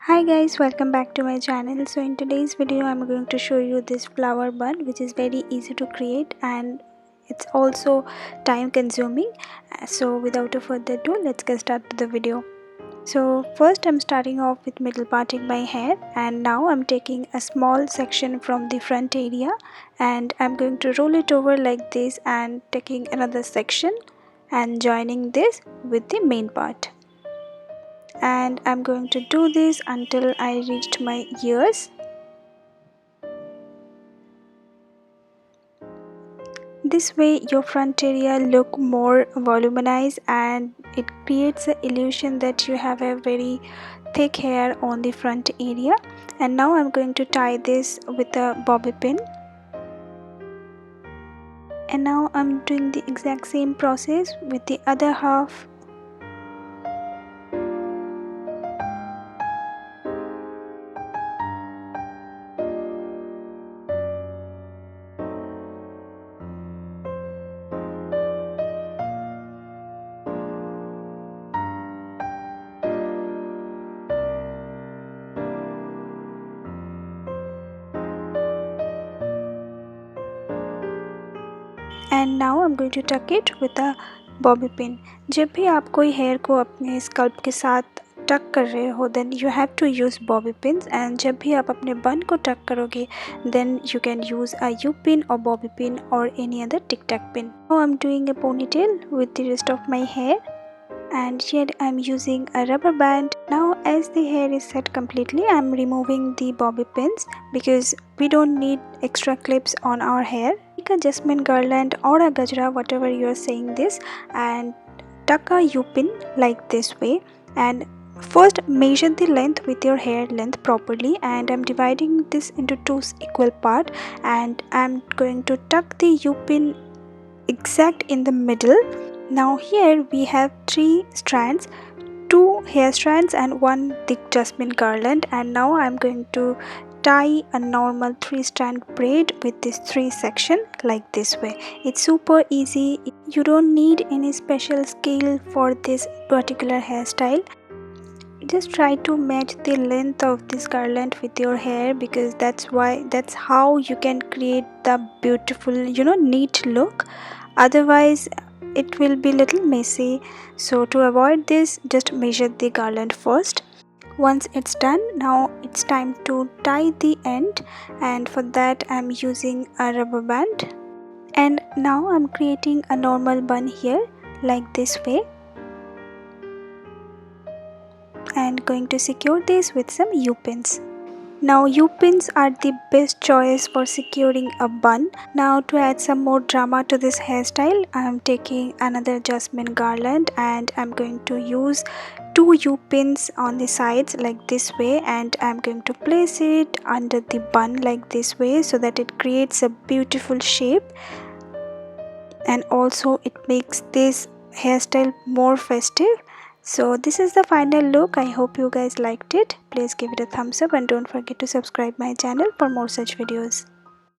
Hi guys, welcome back to my channel. So in today's video I'm going to show you this flower bun, which is very easy to create and it's also time consuming. So without a further ado, let's get started the video. So first I'm starting off with middle parting my hair, and now I'm taking a small section from the front area and I'm going to roll it over like this and taking another section and joining this with the main part. And I'm going to do this until I reached my ears. This way your front area look more voluminized and it creates the illusion that you have a very thick hair on the front area. And now I'm going to tie this with a bobby pin. And now I'm doing the exact same process with the other half. And now I am going to tuck it with a bobby pin. जब भी आप कोई hair को अपने scalp के साथ टक कर रहे हो then you have to use bobby pins, and जब भी आप अपने बन को टक करोगे then you can use a U pin और बॉबी पिन और any other tic tac pin. Now I am doing a ponytail with the rest of my hair, and here I am using a rubber band. Now as the hair is set completely, I am removing the bobby pins because we don't need extra clips on our hair. Take a jasmine garland or a gajra, whatever you are saying this, and tuck a u-pin like this way. And first measure the length with your hair length properly, and I'm dividing this into two equal part, and I'm going to tuck the u-pin exact in the middle. Now here we have three strands, two hair strands and one thick jasmine garland, and now I'm going to tie a normal 3-strand braid with this 3 section like this way. It's super easy. You don't need any special skill for this particular hairstyle. Just try to match the length of this garland with your hair, because that's how you can create the beautiful neat look. Otherwise it will be little messy. So to avoid this, just measure the garland first. Once it's done, now it's time to tie the end, and for that I'm using a rubber band. And now I'm creating a normal bun here like this way, and going to secure this with some U-pins. Now U-pins are the best choice for securing a bun. Now to add some more drama to this hairstyle, I am taking another jasmine garland and I'm going to use 2 U-pins on the sides like this way, and I'm going to place it under the bun like this way so that it creates a beautiful shape, and also it makes this hairstyle more festive. So this is the final look. I hope you guys liked it. Please give it a thumbs up and don't forget to subscribe my channel for more such videos.